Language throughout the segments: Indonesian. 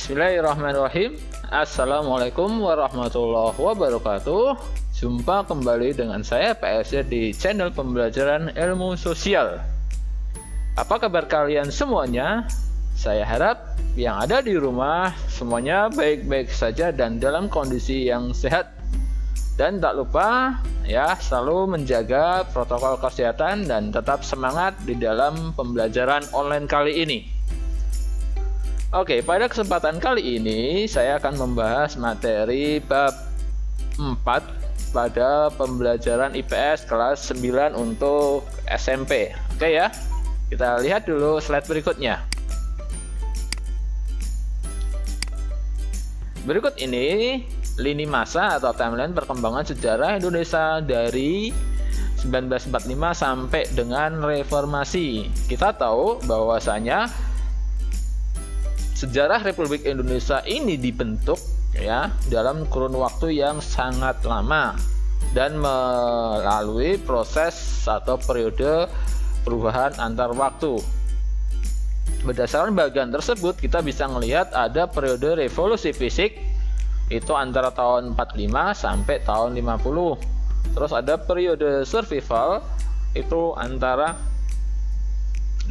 Bismillahirrahmanirrahim. Assalamualaikum warahmatullahi wabarakatuh. Jumpa kembali dengan saya PSJ di channel pembelajaran ilmu sosial. Apa kabar kalian semuanya? Saya harap yang ada di rumah semuanya baik-baik saja dan dalam kondisi yang sehat. Dan tak lupa ya, selalu menjaga protokol kesehatan dan tetap semangat di dalam pembelajaran online kali ini. Oke, pada kesempatan kali ini saya akan membahas materi bab 4 pada pembelajaran IPS kelas 9 untuk SMP. Oke ya, kita lihat dulu slide berikutnya. Berikut ini lini masa atau timeline perkembangan sejarah Indonesia dari 1945 sampai dengan reformasi. Kita tahu bahwasanya sejarah Republik Indonesia ini dibentuk ya dalam kurun waktu yang sangat lama dan melalui proses atau periode perubahan antar waktu. Berdasarkan bagian tersebut kita bisa melihat ada periode revolusi fisik itu antara tahun 45 sampai tahun 50. Terus ada periode survival itu antara 50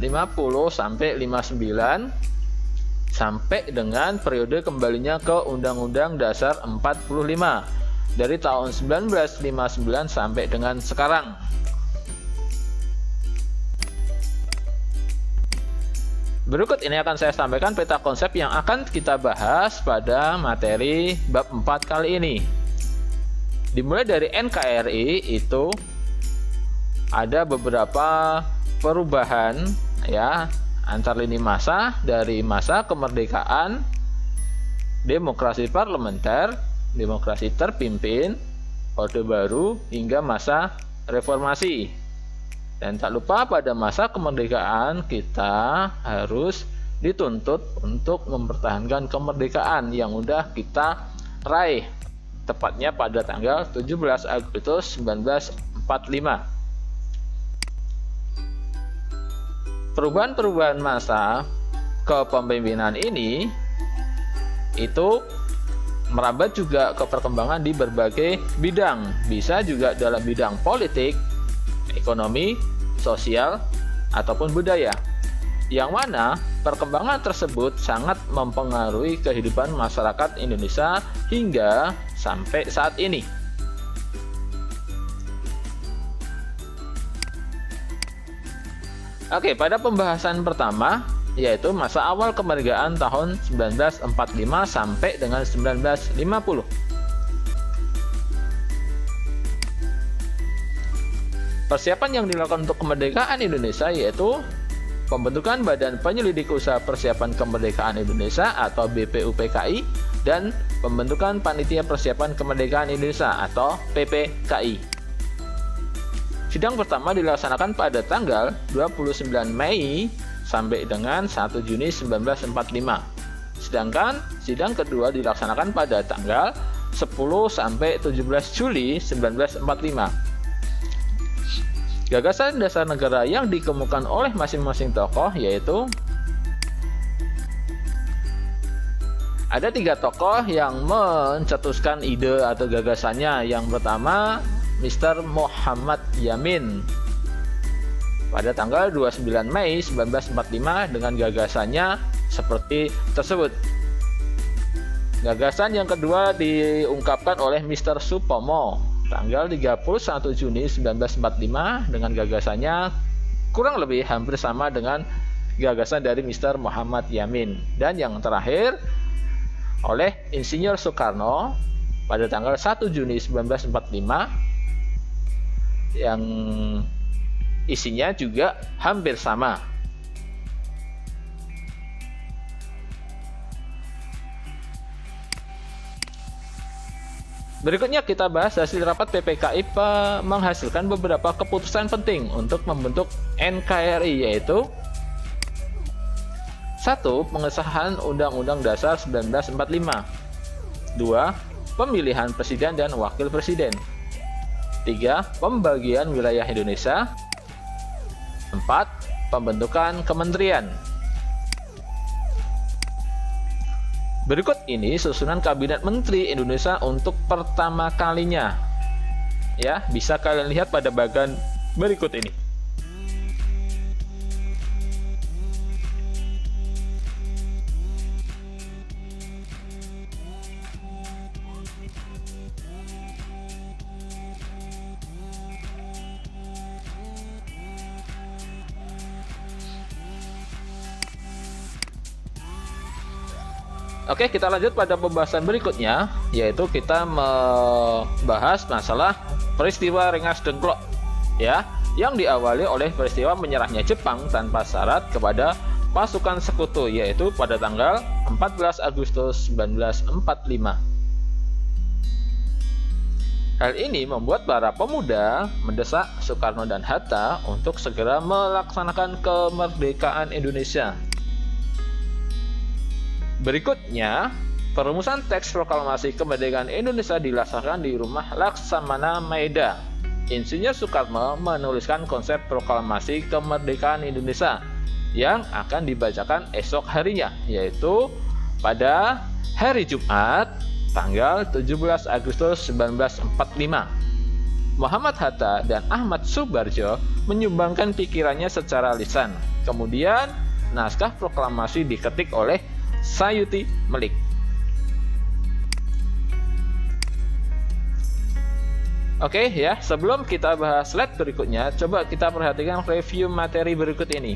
sampai 59 sampai dengan periode kembalinya ke Undang-Undang Dasar 45 dari tahun 1959 sampai dengan sekarang. Berikut ini akan saya sampaikan peta konsep yang akan kita bahas pada materi bab 4 kali ini. Dimulai dari NKRI itu ada beberapa perubahan ya antar lini masa dari masa kemerdekaan, demokrasi parlementer, demokrasi terpimpin, Orde Baru hingga masa reformasi. Dan tak lupa pada masa kemerdekaan kita harus dituntut untuk mempertahankan kemerdekaan yang sudah kita raih, tepatnya pada tanggal 17 Agustus 1945. Perubahan-perubahan masa kepemimpinan ini itu merambat juga ke perkembangan di berbagai bidang, bisa juga dalam bidang politik, ekonomi, sosial, ataupun budaya, yang mana perkembangan tersebut sangat mempengaruhi kehidupan masyarakat Indonesia hingga sampai saat ini. Oke, pada pembahasan pertama yaitu masa awal kemerdekaan tahun 1945 sampai dengan 1950. Persiapan yang dilakukan untuk kemerdekaan Indonesia yaitu pembentukan Badan Penyelidik Usaha Persiapan Kemerdekaan Indonesia atau BPUPKI dan pembentukan Panitia Persiapan Kemerdekaan Indonesia atau PPKI. Sidang pertama dilaksanakan pada tanggal 29 Mei sampai dengan 1 Juni 1945. Sedangkan sidang kedua dilaksanakan pada tanggal 10 sampai 17 Juli 1945. Gagasan dasar negara yang dikemukakan oleh masing-masing tokoh yaitu ada 3 tokoh yang mencetuskan ide atau gagasannya. Yang pertama Mr. Muhammad Yamin pada tanggal 29 Mei 1945 dengan gagasannya seperti tersebut. Gagasan yang kedua diungkapkan oleh Mr. Supomo tanggal 31 Juni 1945 dengan gagasannya kurang lebih hampir sama dengan gagasan dari Mr. Muhammad Yamin. Dan yang terakhir oleh Insinyur Soekarno pada tanggal 1 Juni 1945 yang isinya juga hampir sama. Berikutnya kita bahas hasil rapat PPKI menghasilkan beberapa keputusan penting untuk membentuk NKRI yaitu 1. Pengesahan Undang-Undang Dasar 1945. 2. Pemilihan Presiden dan Wakil Presiden. 3. Pembagian wilayah Indonesia. 4. Pembentukan kementerian. Berikut ini susunan Kabinet Menteri Indonesia untuk pertama kalinya. Ya, bisa kalian lihat pada bagian berikut ini. Oke, kita lanjut pada pembahasan berikutnya, yaitu kita membahas masalah peristiwa Rengas Dengklok, ya, yang diawali oleh peristiwa menyerahnya Jepang tanpa syarat kepada pasukan sekutu, yaitu pada tanggal 14 Agustus 1945. Hal ini membuat para pemuda mendesak Soekarno dan Hatta untuk segera melaksanakan kemerdekaan Indonesia. Berikutnya, perumusan teks proklamasi kemerdekaan Indonesia dilaksanakan di rumah Laksamana Maeda. Insinyur Soekarno menuliskan konsep proklamasi kemerdekaan Indonesia yang akan dibacakan esok harinya, yaitu pada hari Jumat, tanggal 17 Agustus 1945. Muhammad Hatta dan Ahmad Subarjo menyumbangkan pikirannya secara lisan. Kemudian, naskah proklamasi diketik oleh Sayuti Melik. Oke ya, sebelum kita bahas slide berikutnya, coba kita perhatikan review materi berikut ini.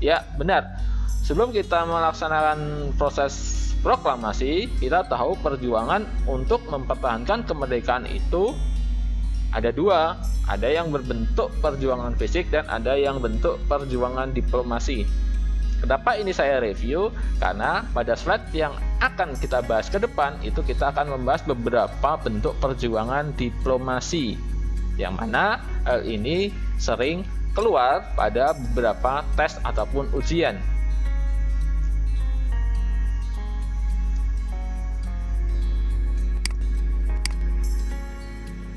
Ya, benar. Sebelum kita melaksanakan proses proklamasi, kita tahu perjuangan untuk mempertahankan kemerdekaan itu ada dua. Ada yang berbentuk perjuangan fisik dan ada yang bentuk perjuangan diplomasi. Kenapa ini saya review? Karena pada slide yang akan kita bahas ke depan itu kita akan membahas beberapa bentuk perjuangan diplomasi, yang mana hal ini sering keluar pada beberapa tes ataupun ujian.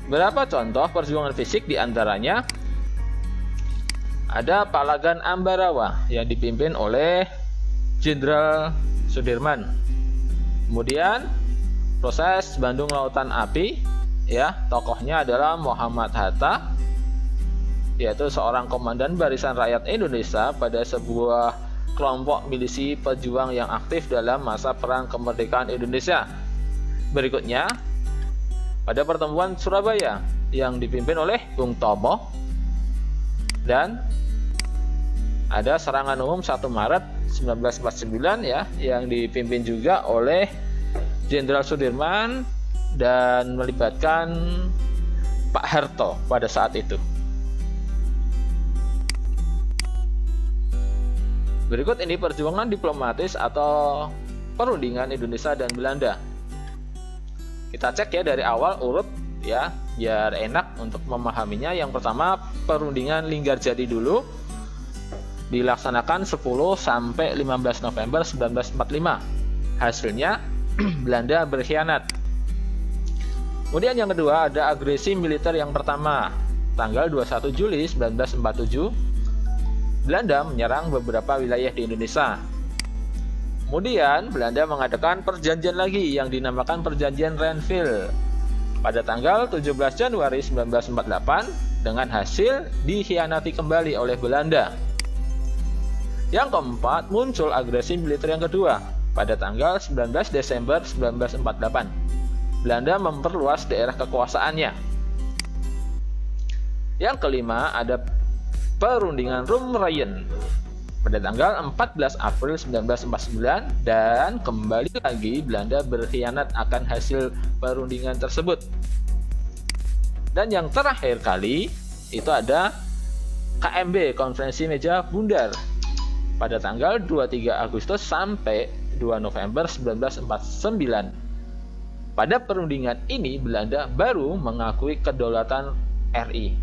Beberapa contoh perjuangan fisik diantaranya ada Palagan Ambarawa yang dipimpin oleh Jenderal Sudirman. Kemudian proses Bandung Lautan Api, ya, tokohnya adalah Muhammad Hatta, yaitu seorang komandan Barisan Rakyat Indonesia pada sebuah kelompok milisi pejuang yang aktif dalam masa Perang Kemerdekaan Indonesia. Berikutnya, pada pertemuan Surabaya yang dipimpin oleh Bung Tomo, dan ada serangan umum 1 Maret 1949 ya, yang dipimpin juga oleh Jenderal Sudirman dan melibatkan Pak Harto pada saat itu. Berikut ini perjuangan diplomatis atau perundingan Indonesia dan Belanda. Kita cek ya dari awal urut ya, biar enak untuk memahaminya. Yang pertama, perundingan Linggarjati dulu, dilaksanakan 10 sampai 15 November 1945. Hasilnya Belanda berkhianat. Kemudian yang kedua ada agresi militer yang pertama, tanggal 21 Juli 1947. Belanda menyerang beberapa wilayah di Indonesia. Kemudian Belanda mengadakan perjanjian lagi yang dinamakan Perjanjian Renville pada tanggal 17 Januari 1948 dengan hasil dikhianati kembali oleh Belanda. Yang keempat, muncul agresi militer yang kedua pada tanggal 19 Desember 1948. Belanda memperluas daerah kekuasaannya. Yang kelima, ada perundingan Rumreyen pada tanggal 14 April 1949 dan kembali lagi Belanda berkhianat akan hasil perundingan tersebut. Dan yang terakhir kali itu ada KMB, Konferensi Meja Bundar, pada tanggal 23 Agustus sampai 2 November 1949. Pada perundingan ini Belanda baru mengakui kedaulatan RI.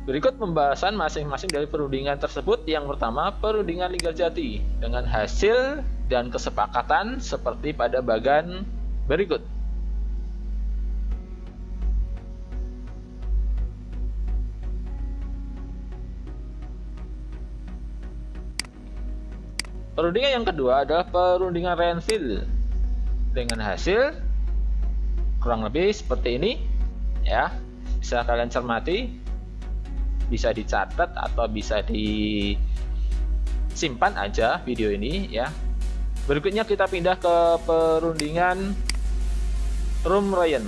Berikut pembahasan masing-masing dari perundingan tersebut. Yang pertama, perundingan Linggarjati dengan hasil dan kesepakatan seperti pada bagan berikut. Perundingan yang kedua adalah perundingan Renville dengan hasil kurang lebih seperti ini ya. Bisa kalian cermati, bisa dicatat atau bisa disimpan aja video ini ya. Berikutnya kita pindah ke perundingan Room Ryan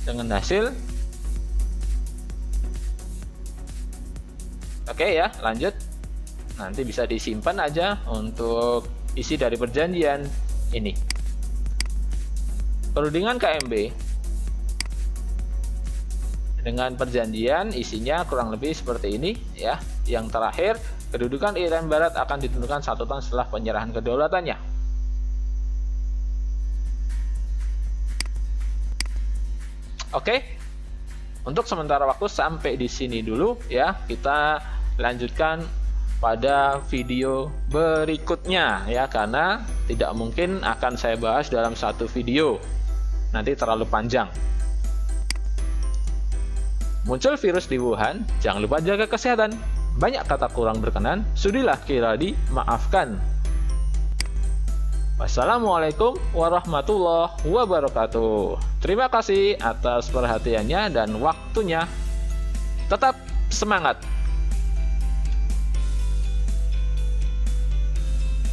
dengan hasil oke ya, lanjut. Nanti bisa disimpan aja untuk isi dari perjanjian ini. Perundingan KMB dengan perjanjian isinya kurang lebih seperti ini ya. Yang terakhir, kedudukan Iran Barat akan ditentukan 1 tahun setelah penyerahan kedaulatannya. Oke. Untuk sementara waktu sampai di sini dulu ya. Kita lanjutkan pada video berikutnya ya, karena tidak mungkin akan saya bahas dalam satu video, nanti terlalu panjang. Muncul virus di Wuhan, jangan lupa jaga kesehatan. Banyak kata kurang berkenan, sudilah kira dimaafkan. Wassalamualaikum warahmatullahi wabarakatuh. Terima kasih atas perhatiannya dan waktunya. Tetap semangat.